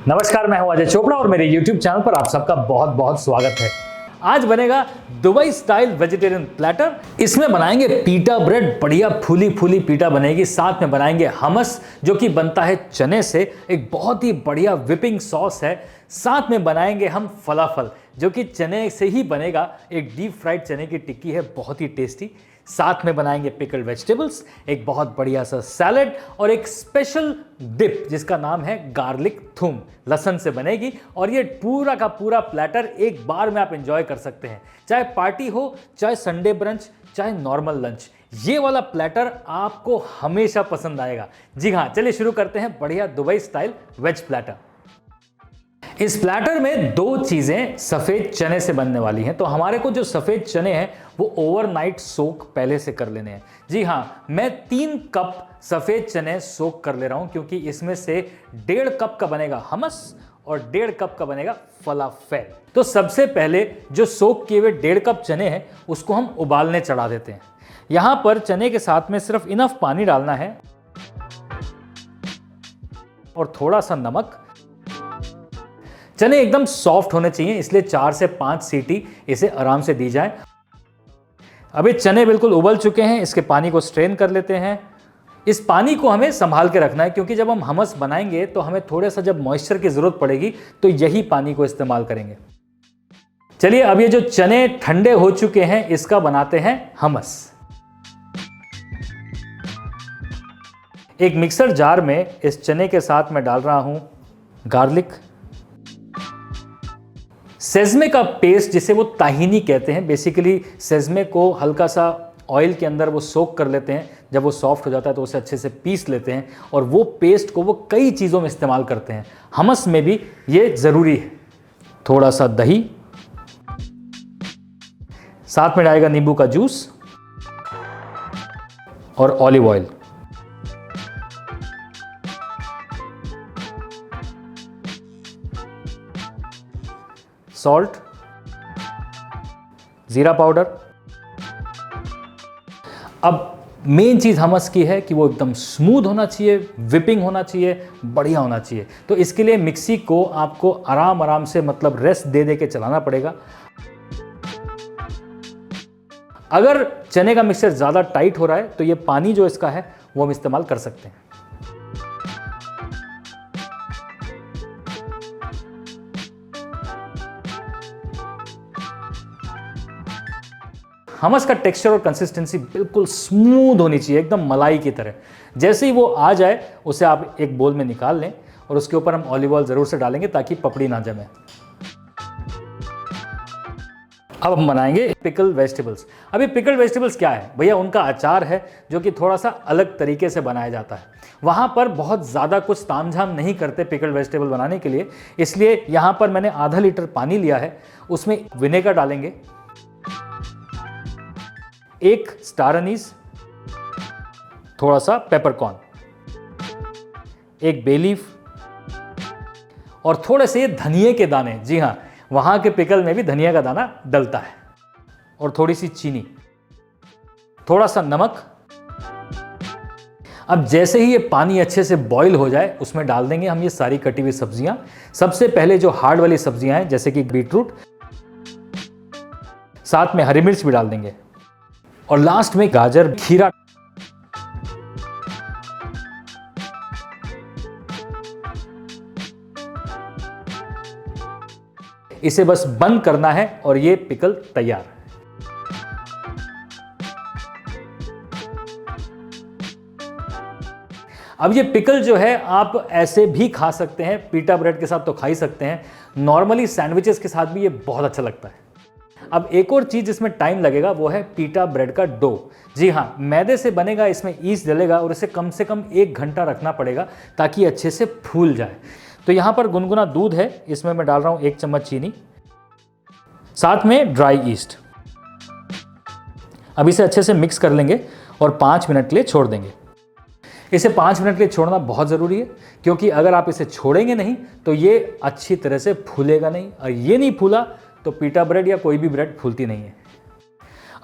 नमस्कार, मैं हूं अजय चोपड़ा और मेरे YouTube चैनल पर आप सबका बहुत बहुत स्वागत है। आज बनेगा दुबई स्टाइल वेजिटेरियन प्लेटर। इसमें बनाएंगे पीटा ब्रेड, बढ़िया फूली फूली पीटा बनेगी। साथ में बनाएंगे हमस जो कि बनता है चने से, एक बहुत ही बढ़िया विपिंग सॉस है। साथ में बनाएंगे हम फलाफल जो कि चने से ही बनेगा, एक डीप फ्राइड चने की टिक्की है, बहुत ही टेस्टी। साथ में बनाएंगे पिकल्ड वेजिटेबल्स, एक बहुत बढ़िया सा सैलेड और एक स्पेशल डिप जिसका नाम है गार्लिक थूम, लहसुन से बनेगी। और ये पूरा का पूरा प्लेटर एक बार में आप एंजॉय कर सकते हैं, चाहे पार्टी हो, चाहे संडे ब्रंच, चाहे नॉर्मल लंच। ये वाला प्लेटर आपको हमेशा पसंद आएगा। जी हाँ, चलिए शुरू करते हैं बढ़िया दुबई स्टाइल वेज प्लेटर। इस प्लेटर में दो चीजें सफेद चने से बनने वाली हैं। तो हमारे को जो सफेद चने हैं वो ओवरनाइट सोक पहले से कर लेने हैं। जी हाँ, मैं 3 कप सफेद चने सोक कर ले रहा हूं क्योंकि इसमें से 1.5 कप का बनेगा हमस और 1.5 कप का बनेगा फलाफेल। तो सबसे पहले जो सोक किए हुए 1.5 कप चने हैं उसको हम उबालने चढ़ा देते हैं। यहां पर चने के साथ में सिर्फ इनफ पानी डालना है और थोड़ा सा नमक। चने एकदम सॉफ्ट होने चाहिए, इसलिए 4 से 5 सीटी इसे आराम से दी जाए। अभी चने बिल्कुल उबल चुके हैं, इसके पानी को स्ट्रेन कर लेते हैं। इस पानी को हमें संभाल के रखना है क्योंकि जब हम हमस बनाएंगे तो हमें थोड़ा सा जब मॉइस्चर की जरूरत पड़ेगी तो यही पानी को इस्तेमाल करेंगे। चलिए, अब ये जो चने ठंडे हो चुके हैं इसका बनाते हैं हमस। एक मिक्सर जार में इस चने के साथ मैं डाल रहा हूं गार्लिक, सेजमे का पेस्ट जिसे वो ताहिनी कहते हैं। बेसिकली सेजमे को हल्का सा ऑयल के अंदर वो सोक कर लेते हैं, जब वो सॉफ्ट हो जाता है तो उसे अच्छे से पीस लेते हैं और वो पेस्ट को वो कई चीज़ों में इस्तेमाल करते हैं। हमस में भी ये ज़रूरी है। थोड़ा सा दही, साथ में डालेगा नींबू का जूस और ऑलिव ऑयल। सॉल्ट, जीरा पाउडर। अब मेन चीज हमस की है कि वो एकदम स्मूथ होना चाहिए, विपिंग होना चाहिए, बढ़िया होना चाहिए। तो इसके लिए मिक्सी को आपको आराम आराम से, मतलब रेस्ट दे दे के चलाना पड़ेगा। अगर चने का मिक्सचर ज्यादा टाइट हो रहा है तो ये पानी जो इसका है वो हम इस्तेमाल कर सकते हैं। हमस का टेक्सचर और कंसिस्टेंसी बिल्कुल स्मूथ होनी चाहिए, एकदम मलाई की तरह। जैसे ही वो आ जाए उसे आप एक बोल में निकाल लें और उसके ऊपर हम ऑलिव ऑयल ज़रूर से डालेंगे ताकि पपड़ी ना जमे। अब हम बनाएंगे पिकल वेजिटेबल्स। अभी पिकल वेजिटेबल्स क्या है भैया? उनका अचार है जो कि थोड़ा सा अलग तरीके से बनाया जाता है। वहाँ पर बहुत ज़्यादा कुछ तामझाम नहीं करते पिकल वेजिटेबल बनाने के लिए, इसलिए यहाँ पर मैंने आधा लीटर पानी लिया है, उसमें विनेगर डालेंगे, 1 स्टार अनीस, थोड़ा सा पेपरकॉर्न, 1 बे लीफ और थोड़े से धनिए के दाने। जी हाँ, वहां के पिकल में भी धनिया का दाना डलता है। और थोड़ी सी चीनी, थोड़ा सा नमक। अब जैसे ही ये पानी अच्छे से बॉईल हो जाए उसमें डाल देंगे हम ये सारी कटी हुई सब्जियां। सबसे पहले जो हार्ड वाली सब्जियां हैं जैसे कि बीटरूट, साथ में हरी मिर्च भी डाल देंगे और लास्ट में गाजर, खीरा। इसे बस बंद करना है और ये पिकल तैयार। अब ये पिकल जो है आप ऐसे भी खा सकते हैं, पीटा ब्रेड के साथ तो खा ही सकते हैं, नॉर्मली सैंडविचेस के साथ भी ये बहुत अच्छा लगता है। अब एक और चीज इसमें टाइम लगेगा, वो है पीटा ब्रेड का डो। जी हाँ, मैदे से बनेगा, इसमें ईस्ट डलेगा और इसे कम से कम 1 घंटा रखना पड़ेगा ताकि अच्छे से फूल जाए। तो यहाँ पर गुनगुना दूध है, इसमें मैं डाल रहा हूँ 1 चम्मच चीनी, साथ में ड्राई ईस्ट। अब इसे अच्छे से मिक्स कर लेंगे और 5 मिनट के लिए छोड़ देंगे। इसे 5 मिनट के लिए छोड़ना बहुत ज़रूरी है क्योंकि अगर आप इसे छोड़ेंगे नहीं तो ये अच्छी तरह से फूलेगा नहीं, और ये नहीं फूला तो पीटा ब्रेड या कोई भी ब्रेड फूलती नहीं है।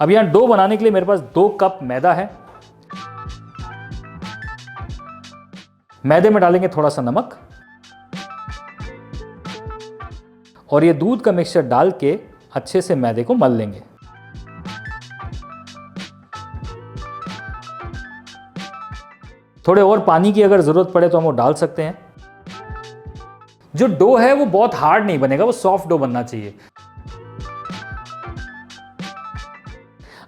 अब यहाँ डो बनाने के लिए मेरे पास 2 कप मैदा है। मैदे में डालेंगे थोड़ा सा नमक, और ये दूध का मिक्सचर डाल के अच्छे से मैदे को मल लेंगे। थोड़े और पानी की अगर ज़रूरत पड़े तो हम वो डाल सकते हैं। जो डो है वो बहुत हार्ड नहीं बनेगा, वो सॉफ्ट डो बनना चाहिए।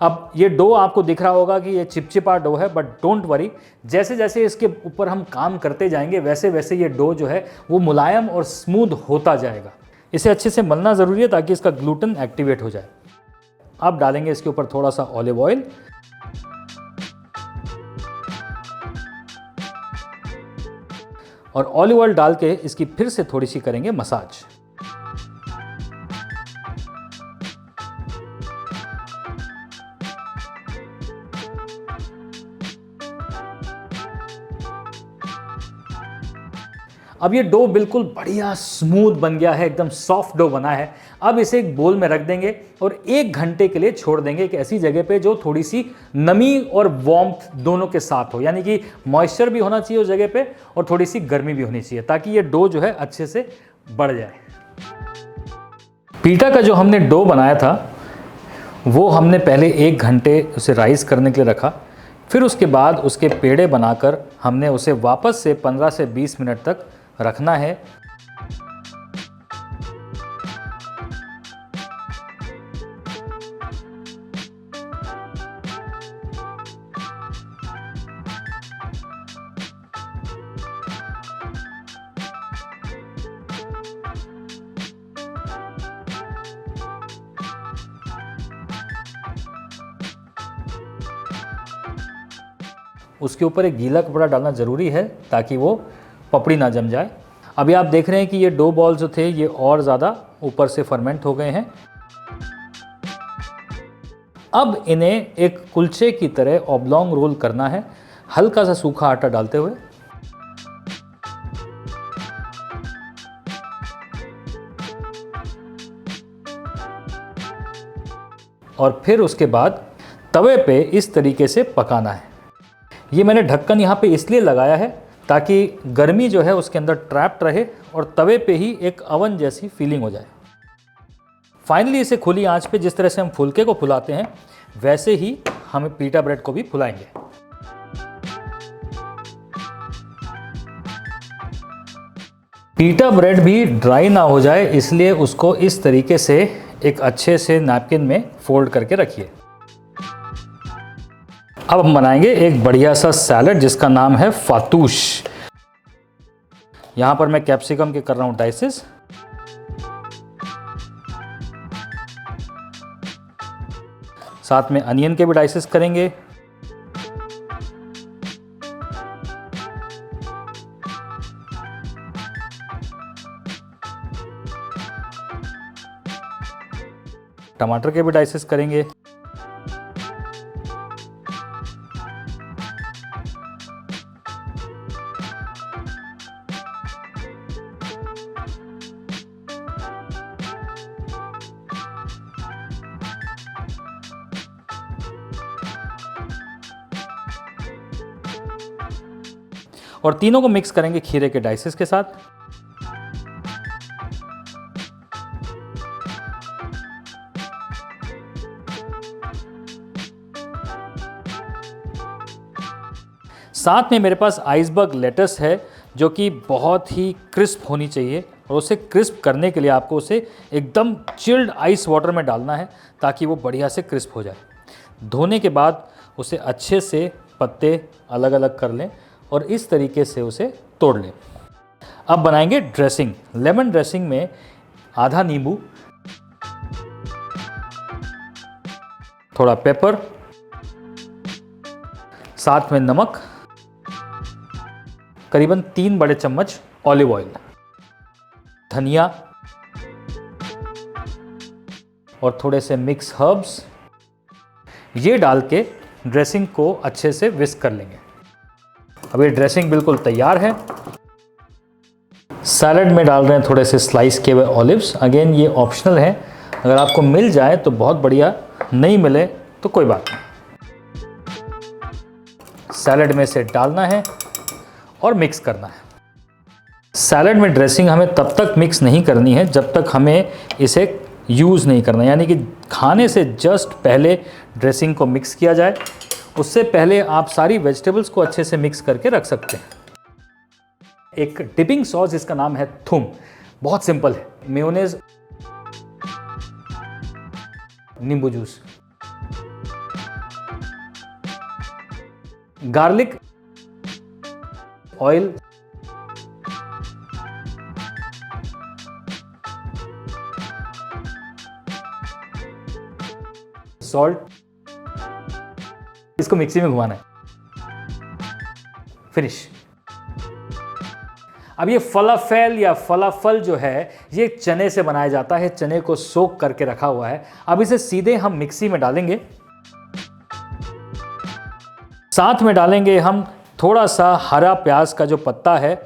अब ये डो आपको दिख रहा होगा कि ये चिपचिपा डो है, बट डोंट वरी, जैसे जैसे इसके ऊपर हम काम करते जाएंगे वैसे वैसे ये डो जो है वो मुलायम और स्मूथ होता जाएगा। इसे अच्छे से मलना ज़रूरी है ताकि इसका ग्लूटेन एक्टिवेट हो जाए। अब डालेंगे इसके ऊपर थोड़ा सा ऑलिव ऑयल, और ऑलिव ऑयल डाल के इसकी फिर से थोड़ी सी करेंगे मसाज। अब ये डो बिल्कुल बढ़िया स्मूथ बन गया है, एकदम सॉफ्ट डो बना है। अब इसे एक बोल में रख देंगे और 1 घंटे के लिए छोड़ देंगे एक ऐसी जगह पे जो थोड़ी सी नमी और वार्मथ दोनों के साथ हो, यानी कि मॉइस्चर भी होना चाहिए उस जगह पे और थोड़ी सी गर्मी भी होनी चाहिए, ताकि ये डो जो है अच्छे से बढ़ जाए। पीटा का जो हमने डो बनाया था वो हमने पहले 1 घंटे उसे राइस करने के लिए रखा, फिर उसके बाद उसके पेड़े बनाकर हमने उसे वापस से 15 से 20 मिनट तक रखना है। उसके ऊपर एक गीला कपड़ा डालना ज़रूरी है ताकि वो पपड़ी ना जम जाए। अभी आप देख रहे हैं कि ये डो बॉल जो थे ये और ज़्यादा ऊपर से फर्मेंट हो गए हैं। अब इन्हें एक कुलचे की तरह ऑब्लॉन्ग रोल करना है, हल्का सा सूखा आटा डालते हुए। और फिर उसके बाद तवे पे इस तरीके से पकाना है। ये मैंने ढक्कन यहाँ पे इसलिए लगाया है ताकि गर्मी जो है उसके अंदर ट्रैप्ड रहे और तवे पे ही एक अवन जैसी फीलिंग हो जाए। फाइनली इसे खुली आंच पे जिस तरह से हम फुलके को फुलाते हैं वैसे ही हम पीटा ब्रेड को भी फुलाएंगे। पीटा ब्रेड भी ड्राई ना हो जाए इसलिए उसको इस तरीके से एक अच्छे से नैपकिन में फोल्ड करके रखिए। अब हम बनाएंगे एक बढ़िया सा सैलड जिसका नाम है फातूश। यहां पर मैं कैप्सिकम के कर रहा हूं डाइसेस। साथ में अनियन के भी डाइसेस करेंगे। टमाटर के भी डाइसेस करेंगे। और तीनों को मिक्स करेंगे खीरे के डाइसेस के साथ। साथ में मेरे पास आइसबर्ग लेटस है जो कि बहुत ही क्रिस्प होनी चाहिए, और उसे क्रिस्प करने के लिए आपको उसे एकदम चिल्ड आइस वाटर में डालना है ताकि वो बढ़िया से क्रिस्प हो जाए। धोने के बाद उसे अच्छे से पत्ते अलग अलग कर लें और इस तरीके से उसे तोड़ लें। अब बनाएंगे ड्रेसिंग। लेमन ड्रेसिंग में आधा नींबू, थोड़ा पेपर, साथ में नमक, करीबन 3 बड़े चम्मच ऑलिव ऑयल, धनिया और थोड़े से मिक्स हर्ब्स, ये डाल के ड्रेसिंग को अच्छे से विस्क कर लेंगे। अब ये ड्रेसिंग बिल्कुल तैयार है। सैलड में डाल रहे हैं थोड़े से स्लाइस किए हुए ऑलिव्स। अगेन ये ऑप्शनल है, अगर आपको मिल जाए तो बहुत बढ़िया, नहीं मिले तो कोई बात नहीं। सैलड में से डालना है और मिक्स करना है। सैलड में ड्रेसिंग हमें तब तक मिक्स नहीं करनी है जब तक हमें इसे यूज़ नहीं करना, यानी कि खाने से जस्ट पहले ड्रेसिंग को मिक्स किया जाए। उससे पहले आप सारी वेजिटेबल्स को अच्छे से मिक्स करके रख सकते हैं। एक डिपिंग सॉस जिसका नाम है थूम, बहुत सिंपल है। मेयोनेज, नींबू जूस, गार्लिक, ऑयल, सॉल्ट, इसको मिक्सी में घुमाना है, फिनिश। अब ये फलाफेल या फलाफल जो है ये चने से बनाया जाता है, चने को सोक करके रखा हुआ है। अब इसे सीधे हम मिक्सी में डालेंगे। साथ में डालेंगे हम थोड़ा सा हरा प्याज का जो पत्ता है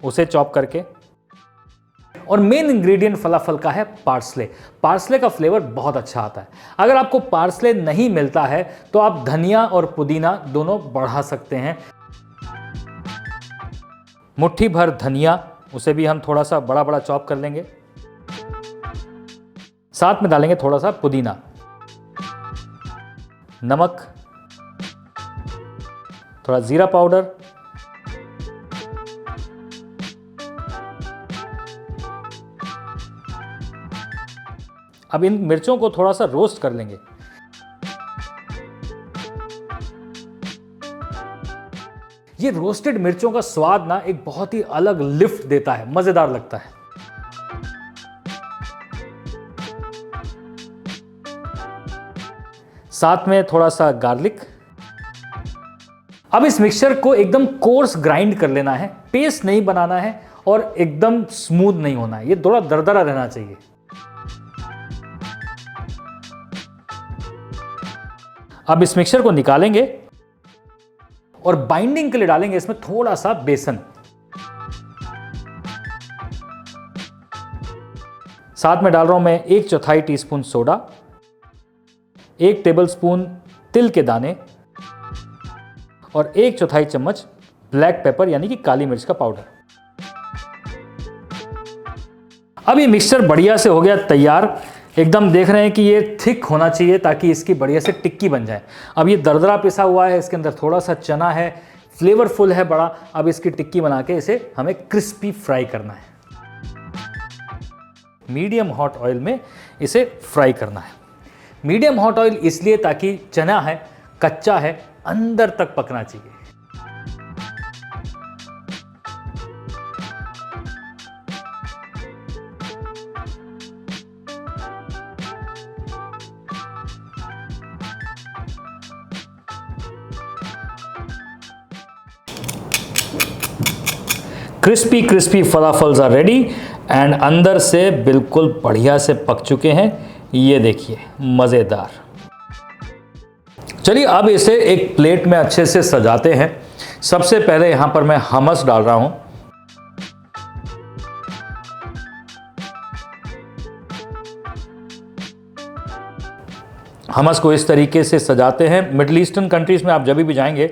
उसे चॉप करके, और मेन इंग्रेडिएंट फलाफल का है पार्सले। पार्सले का फ्लेवर बहुत अच्छा आता है। अगर आपको पार्सले नहीं मिलता है तो आप धनिया और पुदीना दोनों बढ़ा सकते हैं। मुट्ठी भर धनिया, उसे भी हम थोड़ा सा बड़ा बड़ा चॉप कर लेंगे। साथ में डालेंगे थोड़ा सा पुदीना, नमक, थोड़ा जीरा पाउडर, अब इन मिर्चों को थोड़ा सा रोस्ट कर लेंगे। ये रोस्टेड मिर्चों का स्वाद ना एक बहुत ही अलग लिफ्ट देता है, मजेदार लगता है। साथ में थोड़ा सा गार्लिक। अब इस मिक्सचर को एकदम कोर्स ग्राइंड कर लेना है, पेस्ट नहीं बनाना है और एकदम स्मूथ नहीं होना है, ये थोड़ा दरदरा रहना चाहिए। अब इस मिक्सचर को निकालेंगे और बाइंडिंग के लिए डालेंगे इसमें थोड़ा सा बेसन। साथ में डाल रहा हूं मैं 1/4 टीस्पून सोडा, 1 टेबलस्पून तिल के दाने और 1/4 चम्मच ब्लैक पेपर यानी कि काली मिर्च का पाउडर। अब ये मिक्सचर बढ़िया से हो गया तैयार। एकदम देख रहे हैं कि ये थिक होना चाहिए ताकि इसकी बढ़िया से टिक्की बन जाए। अब ये दरदरा पिसा हुआ है, इसके अंदर थोड़ा सा चना है, फ्लेवरफुल है बड़ा। अब इसकी टिक्की बना के इसे हमें क्रिस्पी फ्राई करना है। मीडियम हॉट ऑयल में इसे फ्राई करना है। मीडियम हॉट ऑयल इसलिए ताकि चना है, कच्चा है, अंदर तक पकना चाहिए। Crispy crispy falafels are ready and अंदर से बिल्कुल बढ़िया से पक चुके हैं। ये देखिए, मज़ेदार। चलिए अब इसे एक प्लेट में अच्छे से सजाते हैं। सबसे पहले यहां पर मैं हमस डाल रहा हूं। हमस को इस तरीके से सजाते हैं। मिडिल ईस्टर्न कंट्रीज में आप जब भी जाएंगे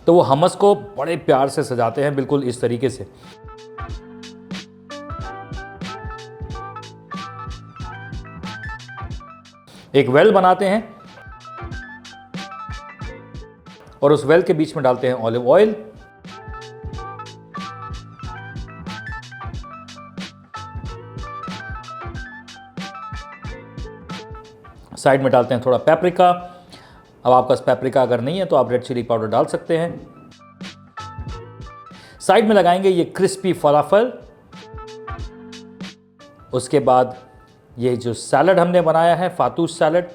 तो वो हमस को बड़े प्यार से सजाते हैं, बिल्कुल इस तरीके से। एक वेल बनाते हैं और उस वेल के बीच में डालते हैं ऑलिव ऑयल। साइड में डालते हैं थोड़ा पेपरिका। अब आपके पास पेपरिका अगर नहीं है तो आप रेड चिली पाउडर डाल सकते हैं। साइड में लगाएंगे ये क्रिस्पी फलाफल। उसके बाद ये जो सैलड हमने बनाया है, फातूश सैलड,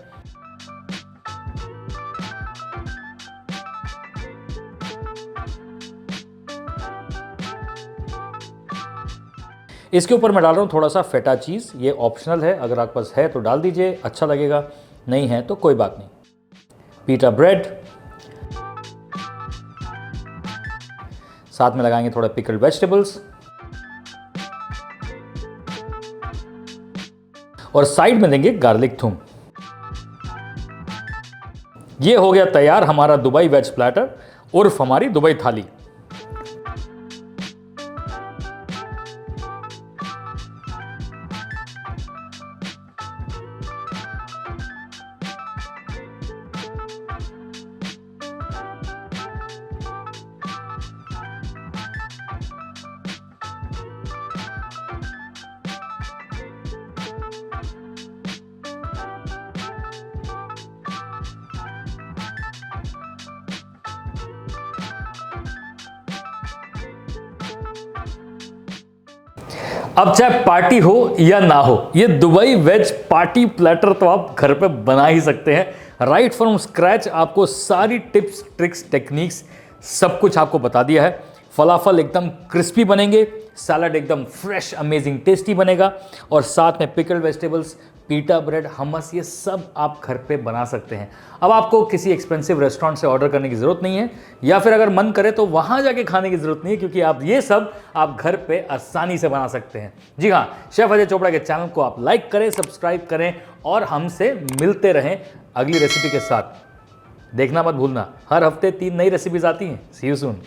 इसके ऊपर मैं डाल रहा हूं थोड़ा सा फेटा चीज़। ये ऑप्शनल है, अगर आपके पास है तो डाल दीजिए, अच्छा लगेगा, नहीं है तो कोई बात नहीं। पीटा ब्रेड, साथ में लगाएंगे थोड़ा पिकल्ड वेजिटेबल्स और साइड में देंगे गार्लिक थूम। ये हो गया तैयार हमारा दुबई वेज प्लेटर उर्फ हमारी दुबई थाली। अब चाहे पार्टी हो या ना हो, ये दुबई वेज पार्टी प्लेटर तो आप घर पे बना ही सकते हैं। राइट फ्रॉम स्क्रैच आपको सारी टिप्स ट्रिक्स टेक्निक्स सब कुछ आपको बता दिया है। फलाफल एकदम क्रिस्पी बनेंगे, सैलड एकदम फ्रेश अमेजिंग टेस्टी बनेगा, और साथ में पिकल्ड वेजिटेबल्स, पीटा ब्रेड, हमस, ये सब आप घर पे बना सकते हैं। अब आपको किसी एक्सपेंसिव रेस्टोरेंट से ऑर्डर करने की ज़रूरत नहीं है, या फिर अगर मन करे तो वहाँ जाके खाने की ज़रूरत नहीं है, क्योंकि आप ये सब आप घर पे आसानी से बना सकते हैं। जी हाँ, शेफ अजय चोपड़ा के चैनल को आप लाइक करें, सब्सक्राइब करें और हमसे मिलते रहें अगली रेसिपी के साथ। देखना मत भूलना, हर हफ्ते 3 नई रेसिपीज आती हैं। See you soon.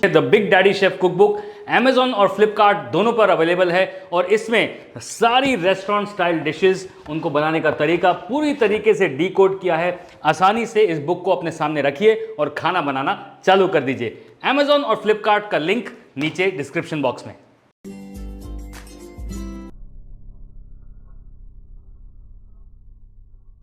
The big daddy chef cookbook Amazon और Flipkart दोनों पर अवेलेबल है, और इसमें सारी रेस्टोरेंट स्टाइल डिशेस, उनको बनाने का तरीका पूरी तरीके से डिकोड किया है। आसानी से इस बुक को अपने सामने रखिए और खाना बनाना चालू कर दीजिए। Amazon और Flipkart का लिंक नीचे डिस्क्रिप्शन बॉक्स में।